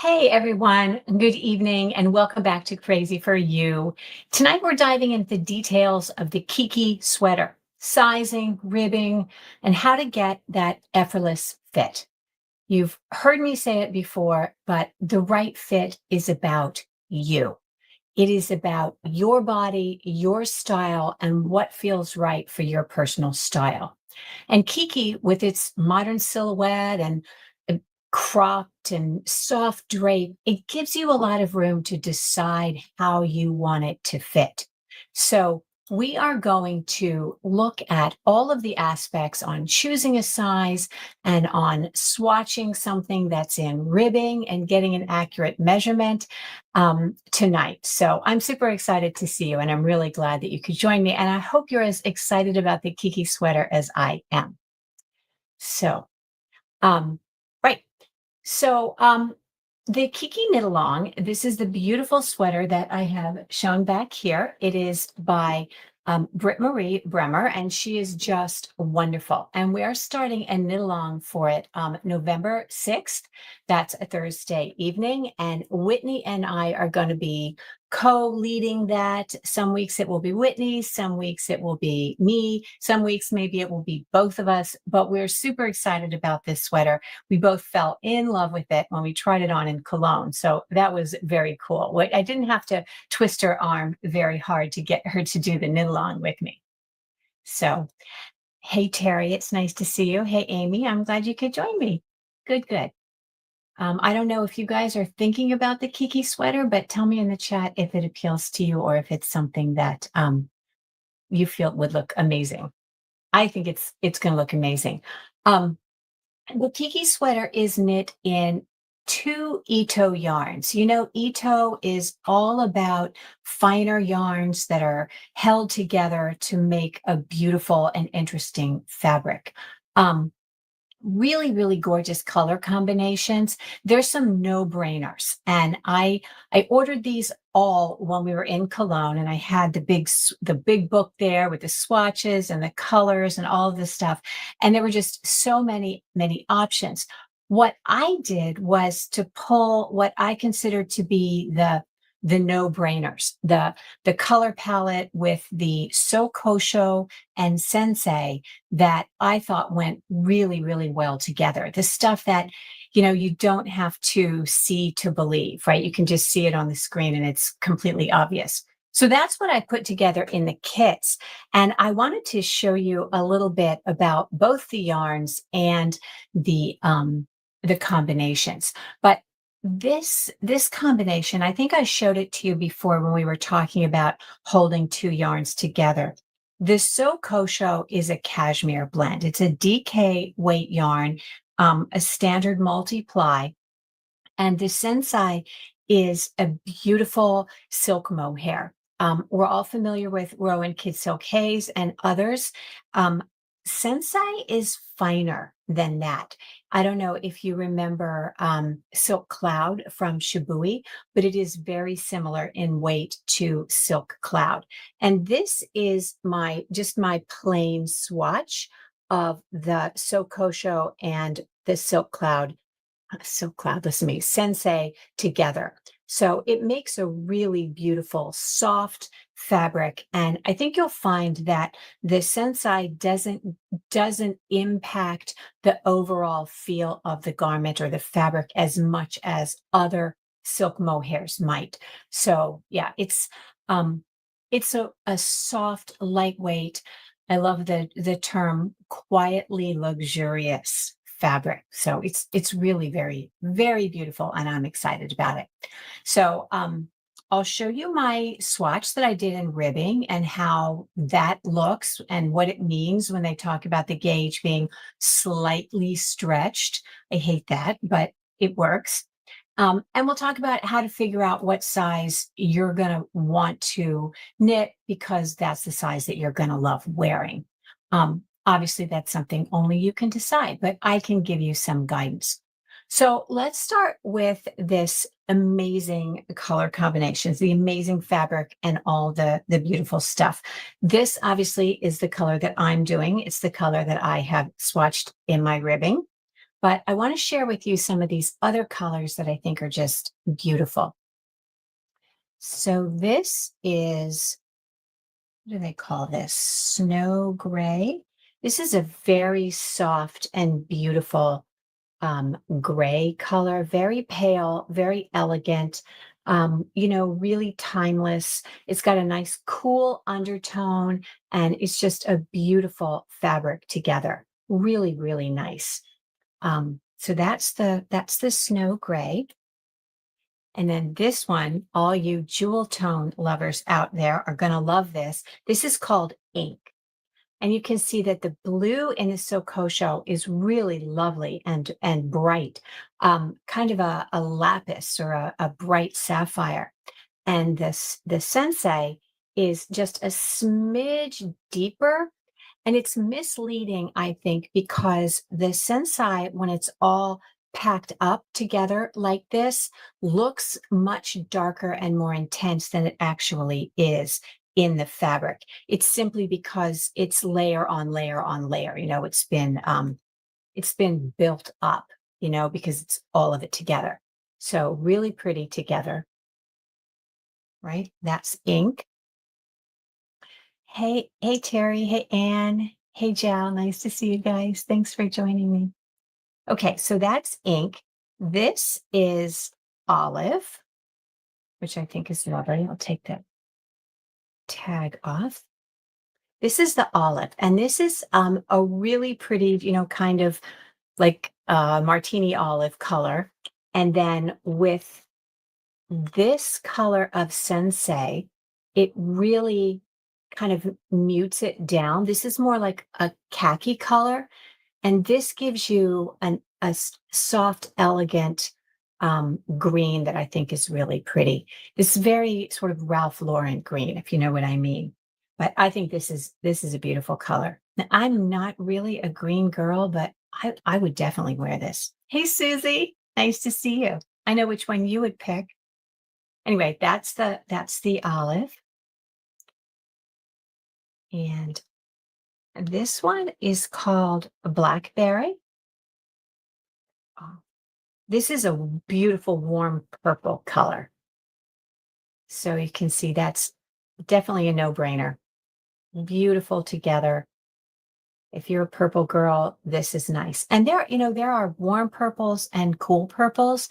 Hey everyone, good evening, and welcome back to Crazy for You. Tonight we're diving into the details of the Kiki sweater, sizing, ribbing, and how to get that effortless fit. You've heard me say it before, but the right fit is about you. It is about your body, your style, and what feels right for your personal style. And Kiki, with its modern silhouette and uh, cropped and soft drape, it gives you a lot of room to decide how you want it to fit. So, we are going to look at all of the aspects on choosing a size and on swatching something that's in ribbing and getting an accurate measurement tonight. So I'm super excited to see you, and I'm really glad that you could join me. And I hope you're as excited about the Kiki sweater as I am. So, um, right. So, the Kiki Knit Along, this is the beautiful sweater that I have shown back here. It is by Britt Marie Bremer, and she is just wonderful. And we are starting a knit along for it November 6th. That's a Thursday evening. And Whitney and I are going to be co-leading that. Some weeks it will be Whitney, some weeks it will be me, some weeks maybe it will be both of us, but we're super excited about this sweater. We both fell in love with it when we tried it on in Cologne. So that was very cool. I didn't have to twist her arm very hard to get her to do the knit along with me. So, hey, Terry, it's nice to see you. Hey, Amy, I'm glad you could join me. Good, good. I don't know if you guys are thinking about the Kiki sweater, but tell me in the chat if it appeals to you or if it's something that you feel would look amazing. I think it's going to look amazing. Um, the Kiki sweater is knit in two Ito yarns. You know, Ito is all about finer yarns that are held together to make a beautiful and interesting fabric. Um, really gorgeous color combinations. There's some no-brainers, and I ordered these all when we were in Cologne, and I had the big book there with the swatches and the colors and all of this stuff, and there were just so many options. What I did was to pull what I considered to be the no-brainers, the color palette with the Kosho and Sensei that I thought went really well together. The stuff that, you don't have to see to believe, right? You can just see it on the screen and it's completely obvious. So that's what I put together in the kits. And I wanted to show you a little bit about both the yarns and the combinations. But this combination, I think I showed it to you before when we were talking about holding two yarns together. The Kosho is a cashmere blend. It's a DK weight yarn, a standard multi-ply, and the Sensai is a beautiful silk mohair. We're all familiar with Rowan Kid Silk Haze and others. Um, Sensai is finer than that. I don't know if you remember Silk Cloud from Shibui, but it is very similar in weight to Silk Cloud. And this is just my plain swatch of the Silk Kosho and the Silk Cloud, listen to me, Sensei together. So it makes a really beautiful, soft fabric. And I think you'll find that the Sensei doesn't impact the overall feel of the garment or the fabric as much as other silk mohairs might. So yeah, it's a soft, lightweight. I love the term quietly luxurious fabric. So it's really very beautiful, and I'm excited about it. So I'll show you my swatch that I did in ribbing and how that looks and what it means when they talk about the gauge being slightly stretched. I hate that, but it works. And we'll talk about how to figure out what size you're going to want to knit because that's the size that you're going to love wearing. Obviously, that's something only you can decide, but I can give you some guidance. So let's start with this amazing color combinations, the amazing fabric and all the beautiful stuff. This obviously is the color that I'm doing. It's the color that I have swatched in my ribbing. But I want to share with you some of these other colors that I think are just beautiful. So this is, what do they call this? Snow gray. This is a very soft and beautiful gray color, very pale, very elegant, really timeless. It's got a nice cool undertone, and it's just a beautiful fabric together. Really, really nice. So that's the snow gray. And then this one, all you jewel tone lovers out there are going to love this. This is called ink. And you can see that the blue in the Kosho is really lovely and bright, kind of a lapis or a bright sapphire. And the Sensei is just a smidge deeper, and it's misleading, I think, because the Sensei, when it's all packed up together like this, looks much darker and more intense than it actually is in the fabric. It's simply because it's layer on layer on layer. It's been built up, because it's all of it together. So really pretty together, right? That's ink. Hey, Terry. Hey, Anne. Hey, Jal. Nice to see you guys. Thanks for joining me. Okay, so that's ink. This is olive, which I think is lovely. I'll take that tag off. This is the olive, and this is a really pretty, kind of like martini olive color. And then with this color of Sensei, it really kind of mutes it down. This is more like a khaki color, and this gives you soft, elegant green that I think is really pretty. This very sort of Ralph Lauren green, if you know what I mean. But I think this is a beautiful color. Now, I'm not really a green girl, but I would definitely wear this. Hey, Susie, nice to see you. I know which one you would pick. Anyway, that's the olive, and this one is called blackberry. Oh, this is a beautiful warm purple color. So you can see that's definitely a no-brainer. Beautiful together. If you're a purple girl, this is nice. And there are warm purples and cool purples.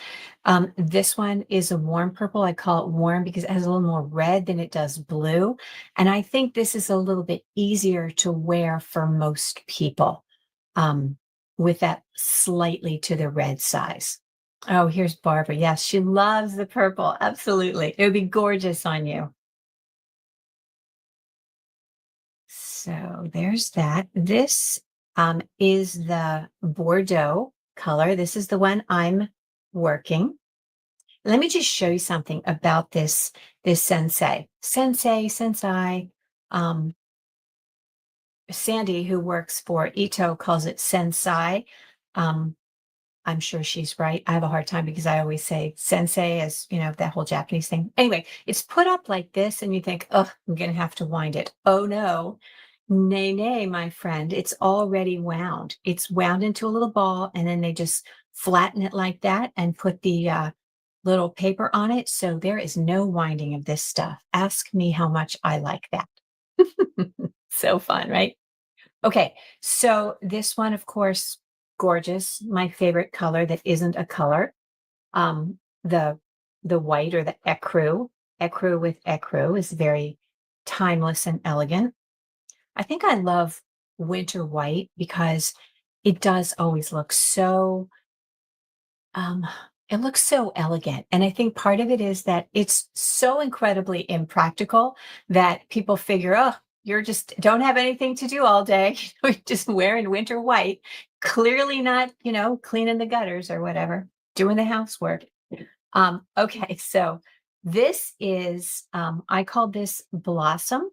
This one is a warm purple. I call it warm because it has a little more red than it does blue. And I think this is a little bit easier to wear for most people, with that slightly to the red size. Oh, here's Barbara. Yes, she loves the purple. Absolutely. It would be gorgeous on you. So there's that. This is the Bordeaux color. This is the one I'm working. Let me just show you something about this Sensei. Sensai. Um, Sandy, who works for Ito, calls it Sensai. Um, I'm sure she's right. I have a hard time because I always say sensei as, that whole Japanese thing. Anyway, it's put up like this, and you think, oh, I'm going to have to wind it. Oh, no. Nay, nay, my friend. It's already wound. It's wound into a little ball, and then they just flatten it like that and put the little paper on it. So there is no winding of this stuff. Ask me how much I like that. So fun, right? Okay, so this one, of course, gorgeous. My favorite color that isn't a color. The white, or the ecru with ecru, is very timeless and elegant. I think I love winter white because it does always look so um, it looks so elegant. And I think part of it is that it's so incredibly impractical that people figure, oh, you're just don't have anything to do all day. You're just wearing winter white, clearly not, cleaning the gutters or whatever, doing the housework. Okay, so this is, I call this Blossom,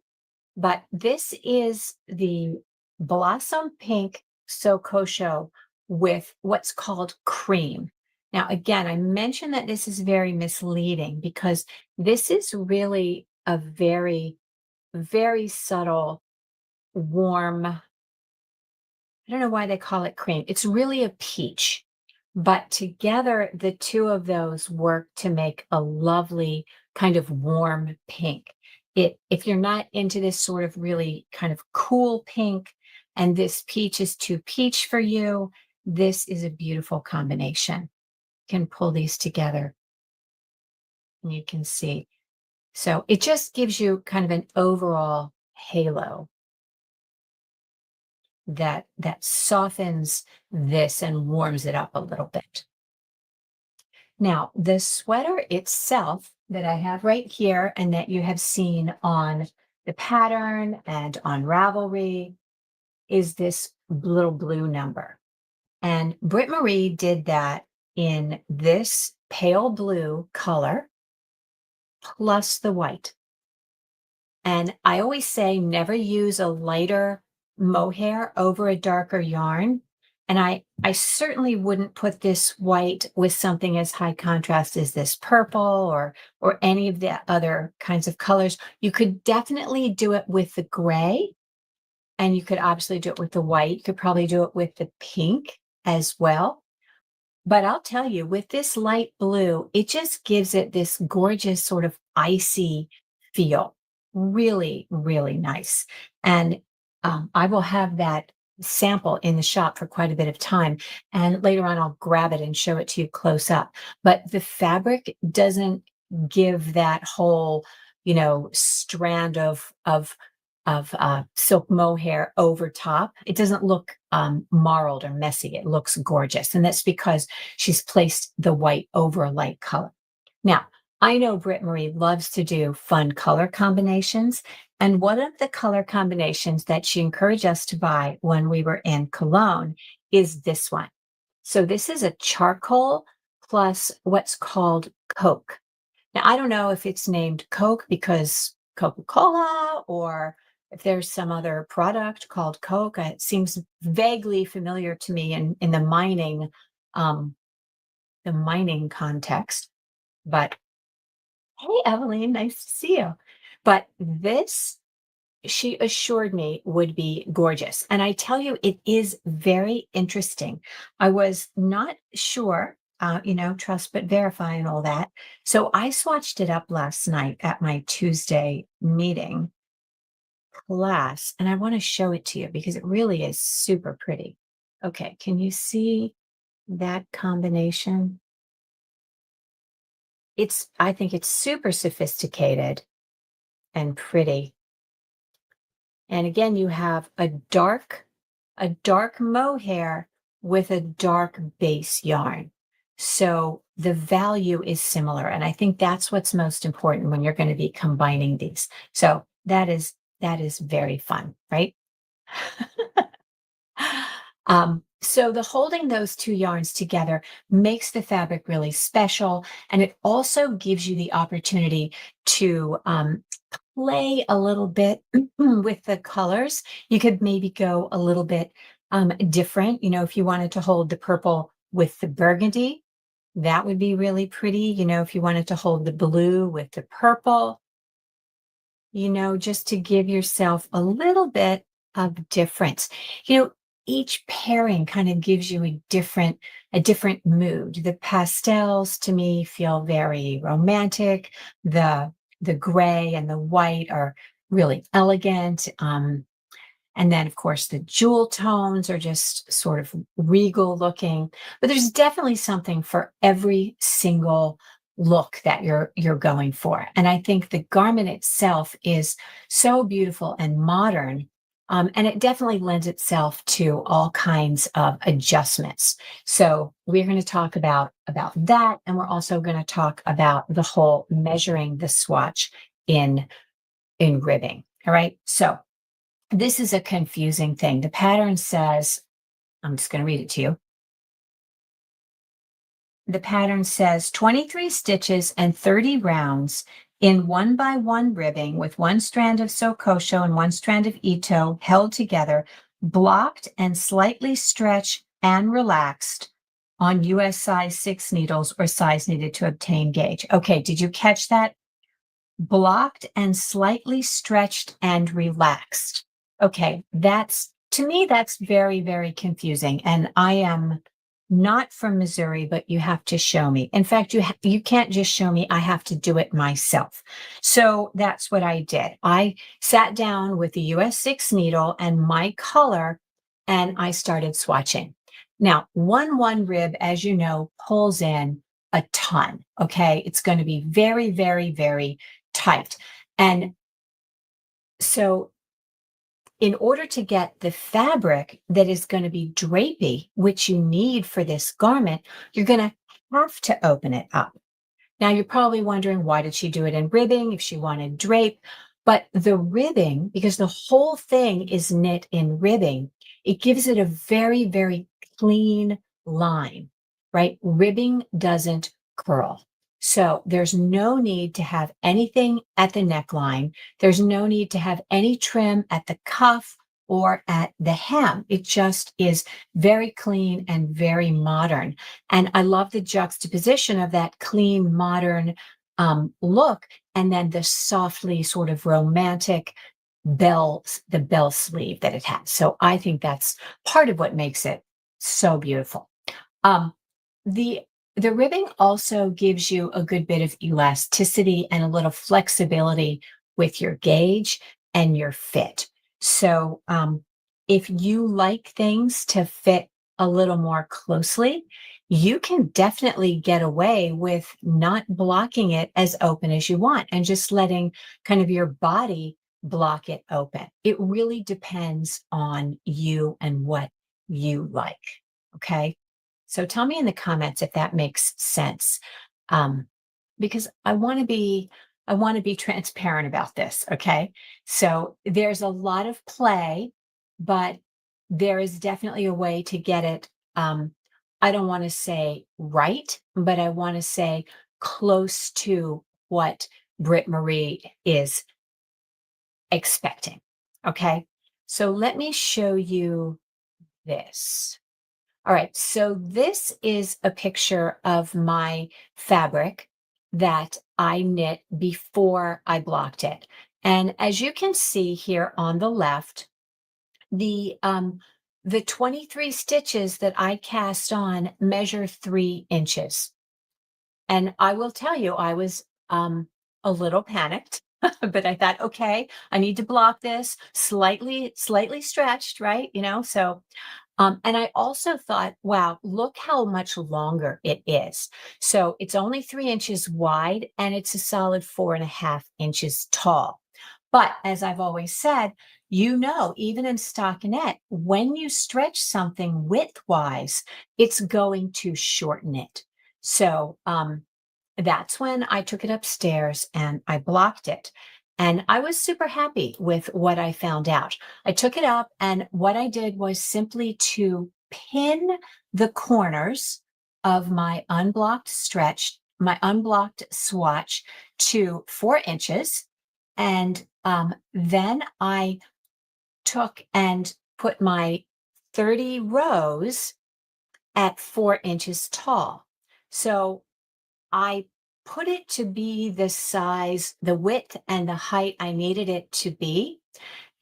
but this is the Blossom Pink Sokosho with what's called cream. Now, again, I mentioned that this is very misleading because this is really a very, very subtle, warm. I don't know why they call it cream. It's really a peach. but together, the two of those work to make a lovely kind of warm pink. If you're not into this sort of really kind of cool pink, and this peach is too peach for you, this is a beautiful combination. You can pull these together and you can see. So it just gives you kind of an overall halo that softens this and warms it up a little bit. Now, the sweater itself that I have right here and that you have seen on the pattern and on Ravelry is this little blue number. And Britt Marie did that in this pale blue color plus the white. And I always say never use a lighter mohair over a darker yarn. And I certainly wouldn't put this white with something as high contrast as this purple or any of the other kinds of colors. You could definitely do it with the gray, and you could obviously do it with the white. You could probably do it with the pink as well. But I'll tell you, with this light blue, it just gives it this gorgeous sort of icy feel. Really, really nice. And I will have that sample in the shop for quite a bit of time. And later on, I'll grab it and show it to you close up. But the fabric doesn't give that whole, strand of silk mohair over top. It doesn't look marled or messy. It looks gorgeous. And that's because she's placed the white over a light color. Now, I know Britt Marie loves to do fun color combinations. And one of the color combinations that she encouraged us to buy when we were in Cologne is this one. So this is a charcoal plus what's called Coke. Now, I don't know if it's named Coke because Coca-Cola or if there's some other product called Coke. It seems vaguely familiar to me in um, the mining context. But hey, Evelyn, nice to see you. But this, she assured me, would be gorgeous. And I tell you, it is very interesting. I was not sure, trust but verify and all that. So I swatched it up last night at my Tuesday meeting class, and I want to show it to you because it really is super pretty. Okay, can you see that combination? I think it's super sophisticated and pretty. And again, you have a dark mohair with a dark base yarn. So the value is similar. And I think that's what's most important when you're going to be combining these. So that is very fun, right? So the holding those two yarns together makes the fabric really special. And it also gives you the opportunity to play a little bit with the colors. You could maybe go a little bit different. If you wanted to hold the purple with the burgundy, that would be really pretty. If you wanted to hold the blue with the purple, just to give yourself a little bit of difference. Each pairing kind of gives you a different mood. The pastels to me feel very romantic. The gray and the white are really elegant. And then, of course, the jewel tones are just sort of regal looking. But there's definitely something for every single look that you're going for. And I think the garment itself is so beautiful and modern. And it definitely lends itself to all kinds of adjustments. So we're going to talk about that. And we're also going to talk about the whole measuring the swatch in ribbing. All right. So this is a confusing thing. The pattern says, I'm just going to read it to you. The pattern says 23 stitches and 30 rounds in 1x1 ribbing with one strand of Kosho and one strand of Ito held together, blocked and slightly stretched and relaxed on US size 6 needles or size needed to obtain gauge. Okay, did you catch that? Blocked and slightly stretched and relaxed. Okay, to me, that's very, very confusing. And I am not from Missouri, but you have to show me. In fact, you can't just show me, I have to do it myself. So that's what I did. I sat down with the US 6 needle and my color, and I started swatching. Now, one rib, as you know, pulls in a ton. Okay. It's going to be very, very, very tight. And so in order to get the fabric that is going to be drapey, which you need for this garment, you're going to have to open it up. Now, you're probably wondering, why did she do it in ribbing if she wanted drape? But the ribbing, because the whole thing is knit in ribbing, it gives it a very, very clean line, right? Ribbing doesn't curl. So there's no need to have anything at the neckline. There's no need to have any trim at the cuff or at the hem. It just is very clean and very modern. And I love the juxtaposition of that clean, modern look, and then the softly sort of romantic the bell sleeve that it has. So I think that's part of what makes it so beautiful. Um, the the ribbing also gives you a good bit of elasticity and a little flexibility with your gauge and your fit. So if you like things to fit a little more closely, you can definitely get away with not blocking it as open as you want and just letting kind of your body block it open. It really depends on you and what you like. Okay. So tell me in the comments if that makes sense. Um, because I want to be transparent about this. Okay. So there's a lot of play, but there is definitely a way to get it. I don't want to say right, but I want to say close to what Britt Marie is expecting. Okay. So let me show you this. All right, so this is a picture of my fabric that I knit before I blocked it. And as you can see here on the left, the 23 stitches that I cast on measure 3 inches. And I will tell you, I was a little panicked, but I thought, okay, I need to block this slightly stretched, right? So and I also thought, wow, look how much longer it is. So it's only 3 inches wide and it's a solid 4.5 inches tall. But as I've always said, even in stockinette, when you stretch something widthwise, it's going to shorten it. So that's when I took it upstairs and I blocked it. And I was super happy with what I found out. I took it up, and what I did was simply to pin the corners of my unblocked swatch to 4 inches. And then I took and put my 30 rows at 4 inches tall. So I put it to be the size, the width and the height I needed it to be.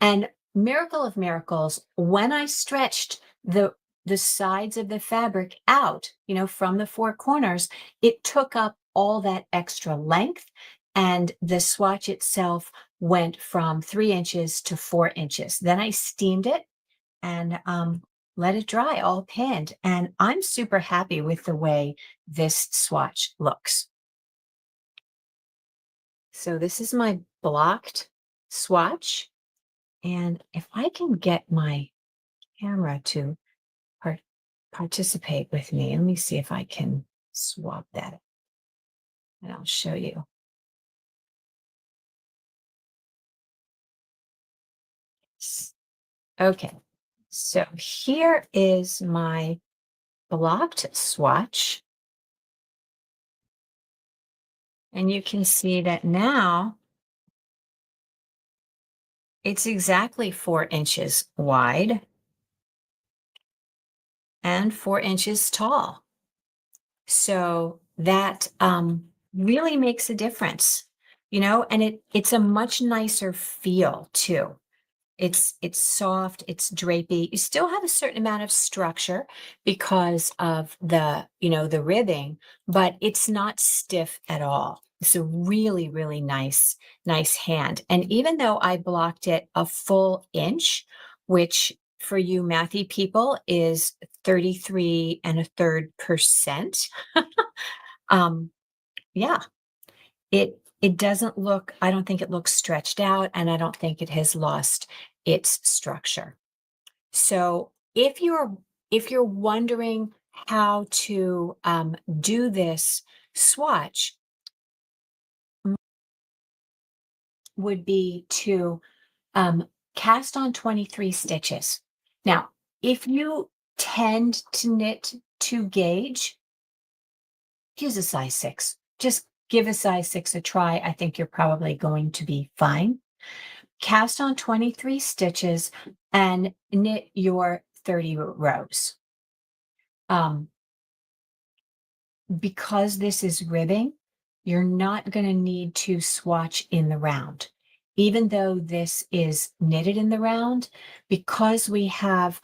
And miracle of miracles, when I stretched the sides of the fabric out, from the four corners, it took up all that extra length, and the swatch itself went from 3 inches to 4 inches. Then I steamed it and let it dry all pinned. And I'm super happy with the way this swatch looks. So this is my blocked swatch. And if I can get my camera to participate with me, let me see if I can swap that and I'll show you. Okay, so here is my blocked swatch. And you can see that now it's exactly 4 inches wide and 4 inches tall. So that really makes a difference, and it's a much nicer feel too. It's soft, it's drapey. You still have a certain amount of structure because of the ribbing, but it's not stiff at all. It's a really, really nice hand. And even though I blocked it a full inch, which for you mathy people is 33 and a third percent, um, yeah, it doesn't look, I don't think it looks stretched out, and I don't think it has lost its structure. So if you're wondering how to do this swatch, would be to um, cast on 23 stitches. Now, if you tend to knit to gauge, use a size 6. Just give a size 6 a try. I think you're probably going to be fine. Cast on 23 stitches and knit your 30 rows. Um, because this is ribbing, you're not going to need to swatch in the round. Even though this is knitted in the round, because we have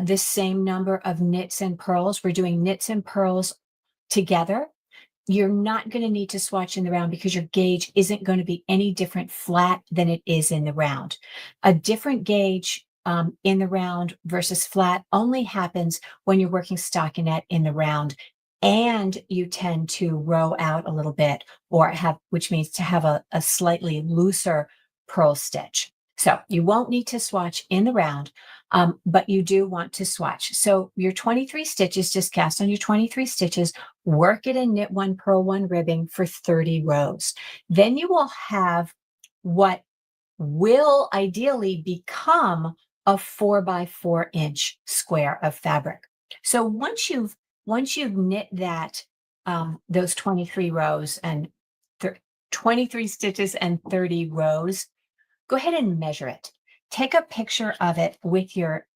the same number of knits and purls, we're doing knits and purls together. You're not going to need to swatch in the round because your gauge isn't going to be any different flat than it is in the round. A different gauge in the round versus flat only happens when you're working stockinette in the round and you tend to row out a little bit or have, which means to have a slightly looser purl stitch. So you won't need to swatch in the round, but you do want to swatch. So your 23 stitches, just cast on your 23 stitches, work it in knit one, purl one ribbing for 30 rows. Then you will have what will ideally become a 4 by 4 inch square of fabric. So once you've knit that those 23 rows and 23 stitches and 30 rows, go ahead and measure it. Take a picture of it with your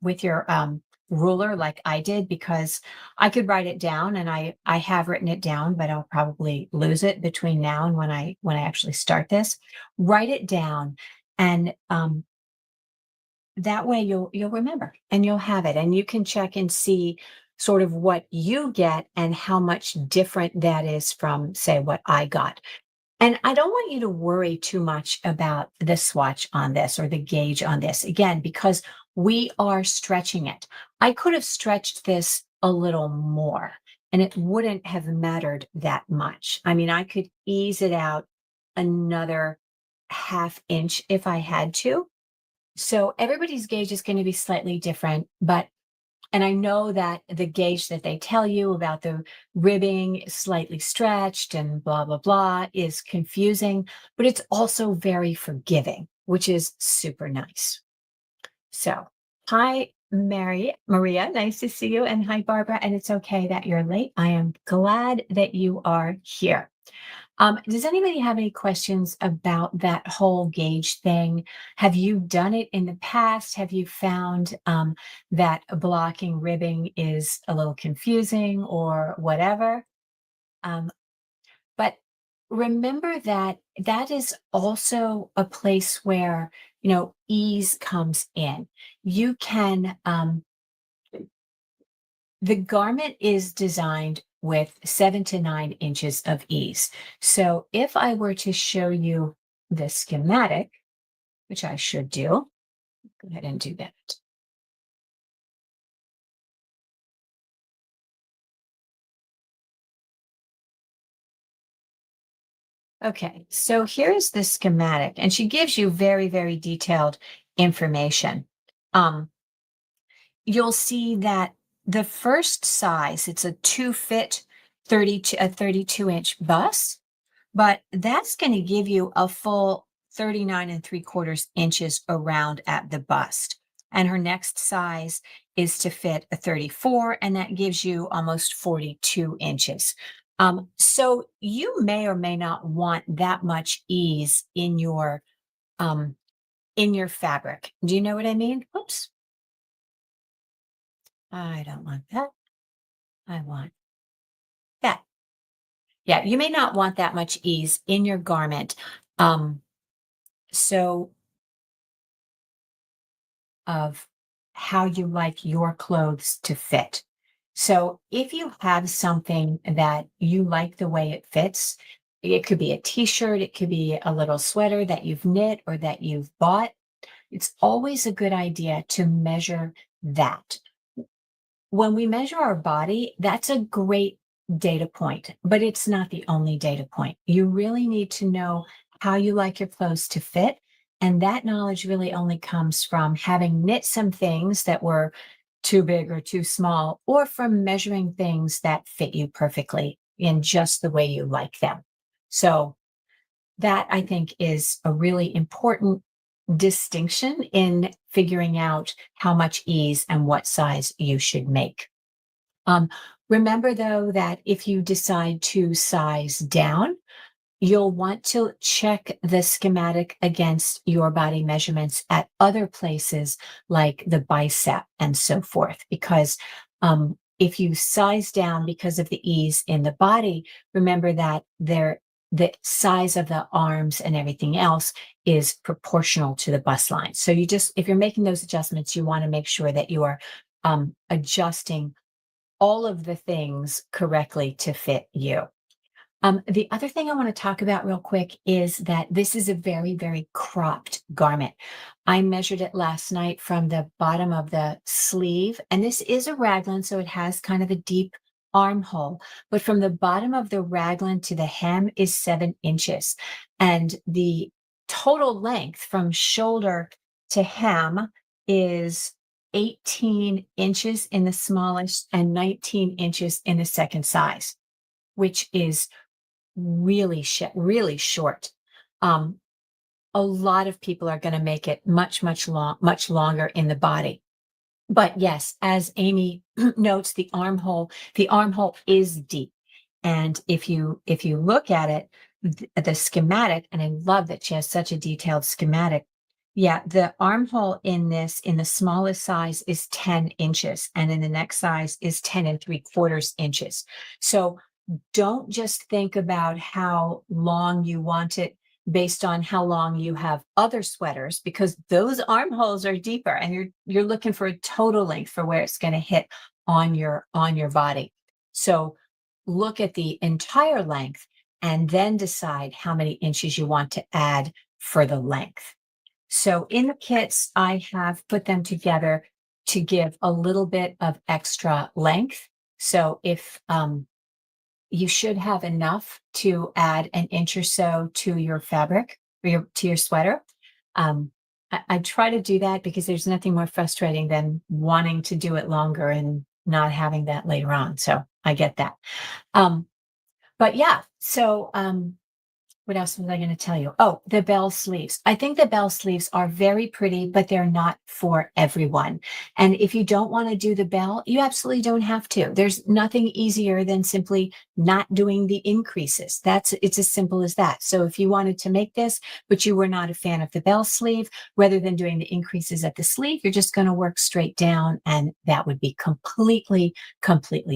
ruler like I did, because I could write it down, and I have written it down, but I'll probably lose it between now and when I actually start this. Write it down, and that way you'll remember and you'll have it, and you can check and see sort of what you get and how much different that is from, say, what I got. And I don't want you to worry too much about the swatch on this or the gauge on this, again, because we are stretching it. I could have stretched this a little more and it wouldn't have mattered that much. I mean, I could ease it out another half inch if I had to. So everybody's gauge is going to be slightly different, but and I know that the gauge that they tell you about the ribbing slightly stretched and blah, blah, blah is confusing, but it's also very forgiving, which is super nice. So, hi, Maria, nice to see you. And hi, Barbara. And it's okay that you're late. I am glad that you are here. Does anybody have any questions about that whole gauge thing? Have you done it in the past? Have you found that blocking ribbing is a little confusing or whatever? Um, but remember that that is also a place where, ease comes in. You can The garment is designed with 7 to 9 inches of ease. So if I were to show you the schematic, which I should do, go ahead and do that. Okay, so here's the schematic, and she gives you very, very detailed information. Um, you'll see that the first size, it's a 2 fit 32-inch bust. But that's going to give you a full 39 3/4 inches around at the bust. And her next size is to fit a 34, and that gives you almost 42 inches. So you may or may not want that much ease in your fabric. Do you know what I mean? Oops, I don't want that. I want that. Yeah, you may not want that much ease in your garment. So of how you like your clothes to fit. So if you have something that you like the way it fits, it could be a t-shirt, it could be a little sweater that you've knit or that you've bought. It's always a good idea to measure that. When we measure our body, that's a great data point, but it's not the only data point. You really need to know how you like your clothes to fit. And that knowledge really only comes from having knit some things that were too big or too small, or from measuring things that fit you perfectly in just the way you like them. So, that I think is a really important distinction in figuring out how much ease and what size you should make. Um, Remember, though, that if you decide to size down, you'll want to check the schematic against your body measurements at other places like the bicep and so forth. Because if you size down because of the ease in the body, remember that the size of the arms and everything else is proportional to the bust line. So you just, if you're making those adjustments, you want to make sure that you are adjusting all of the things correctly to fit you. The other thing I want to talk about real quick is that this is a very, very cropped garment. I measured it last night from the bottom of the sleeve, and this is a raglan, so it has kind of a deep armhole, but from the bottom of the raglan to the hem is 7 inches. And the total length from shoulder to hem is 18 inches in the smallest and 19 inches in the second size, which is really short. Um, a lot of people are going to make it much longer in the body. But yes, as Amy notes, the armhole is deep. And if you look at it, the schematic, and I love that she has such a detailed schematic. Yeah, the armhole in this, in the smallest size, is 10 inches, and in the next size is 10 3/4 inches. So don't just think about how long you want it based on how long you have other sweaters, because those armholes are deeper, and you're looking for a total length for where it's going to hit on your body. So look at the entire length and then decide how many inches you want to add for the length. So in the kits, I have put them together to give a little bit of extra length. So if you should have enough to add an inch or so to your fabric or to your sweater. I try to do that because there's nothing more frustrating than wanting to do it longer and not having that later on. So I get that. Um, but yeah, so what else was I going to tell you? Oh, the bell sleeves. I think the bell sleeves are very pretty, but they're not for everyone. And if you don't want to do the bell, you absolutely don't have to. There's nothing easier than simply not doing the increases. It's as simple as that. So if you wanted to make this, but you were not a fan of the bell sleeve, rather than doing the increases at the sleeve, you're just going to work straight down, and that would be completely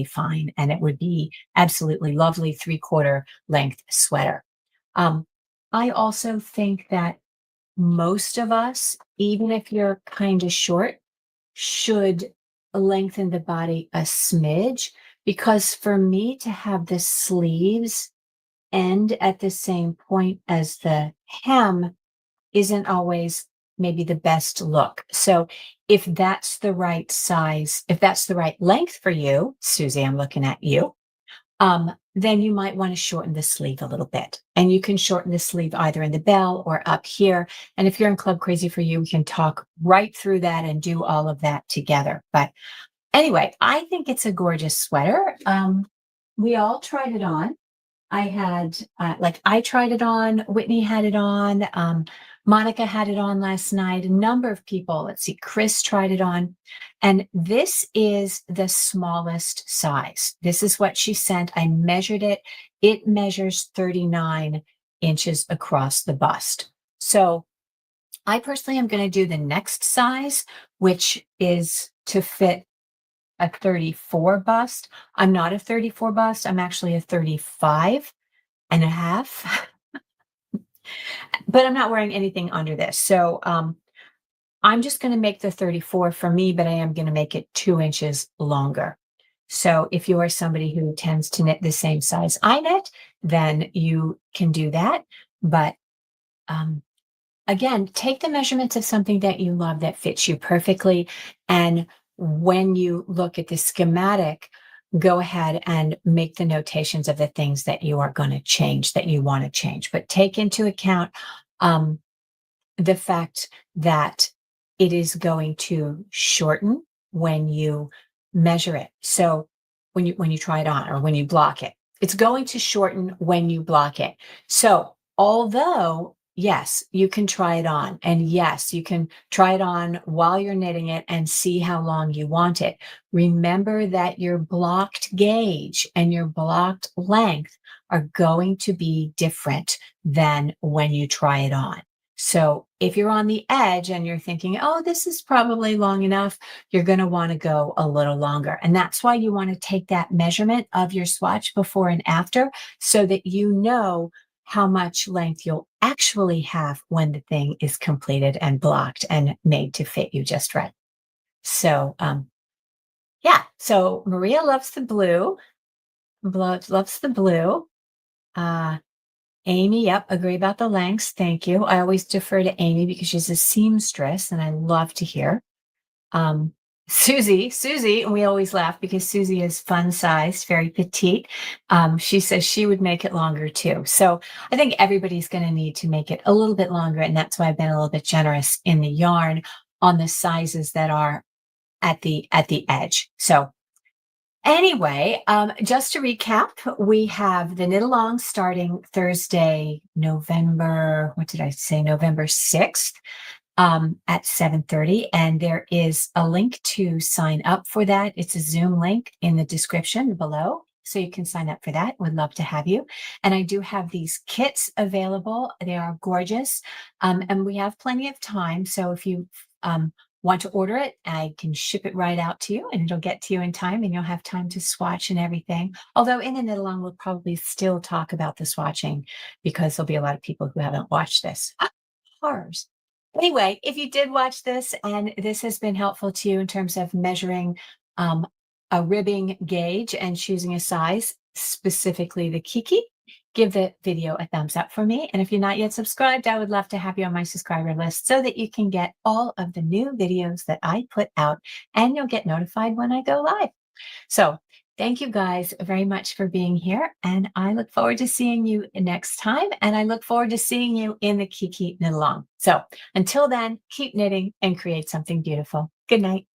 fine. And it would be absolutely lovely 3/4 length sweater. Um, I also think that most of us, even if you're kind of short, should lengthen the body a smidge, because for me to have the sleeves end at the same point as the hem isn't always maybe the best look. So if that's the right size, if that's the right length for you, Susie, I'm looking at you, then you might want to shorten the sleeve a little bit. And you can shorten the sleeve either in the bell or up here. And if you're in Club Crazy for You, we can talk right through that and do all of that together. But anyway, I think it's a gorgeous sweater. We all tried it on. I had, I tried it on, Whitney had it on, Monica had it on last night, a number of people, let's see, Chris tried it on. And this is the smallest size. This is what she sent. I measured it. It measures 39 inches across the bust. So I personally am going to do the next size, which is to fit a 34 bust. I'm not a 34 bust. I'm actually a 35.5, but I'm not wearing anything under this. So I'm just going to make the 34 for me, but I am going to make it 2 inches longer. So if you are somebody who tends to knit the same size I knit, then you can do that. But um, again, take the measurements of something that you love that fits you perfectly. And when you look at the schematic, go ahead and make the notations of the things that you are going to change, that you want to change. But take into account um, the fact that it is going to shorten when you measure it. So when you try it on or when you block it, it's going to shorten when you block it. So although yes, you can try it on, and yes, you can try it on while you're knitting it and see how long you want it. Remember that your blocked gauge and your blocked length are going to be different than when you try it on. So if you're on the edge and you're thinking, oh, this is probably long enough, you're going to want to go a little longer. And that's why you want to take that measurement of your swatch before and after so that you know how much length you'll actually have when the thing is completed and blocked and made to fit you just right. So, yeah. So Maria loves the blue, loves the blue. Uh, Amy, yep, agree about the lengths. Thank you. I always defer to Amy because she's a seamstress and I love to hear. Um, Susie, and we always laugh because Susie is fun sized, very petite. She says she would make it longer too. So I think everybody's going to need to make it a little bit longer. And that's why I've been a little bit generous in the yarn on the sizes that are at the edge. So anyway, just to recap, we have the knit along starting Thursday, November, what did I say? November 6th at 7:30. And there is a link to sign up for that. It's a Zoom link in the description below. So you can sign up for that. Would love to have you. And I do have these kits available. They are gorgeous. And we have plenty of time. So if you want to order it, I can ship it right out to you and it'll get to you in time and you'll have time to swatch and everything. Although in the knit along, we'll probably still talk about the swatching because there'll be a lot of people who haven't watched this. Horrors. Anyway, if you did watch this and this has been helpful to you in terms of measuring a ribbing gauge and choosing a size, specifically the Kiki, give the video a thumbs up for me. And if you're not yet subscribed, I would love to have you on my subscriber list so that you can get all of the new videos that I put out and you'll get notified when I go live. So thank you guys very much for being here. And I look forward to seeing you next time. And I look forward to seeing you in the Kiki Knit Along. So until then, keep knitting and create something beautiful. Good night.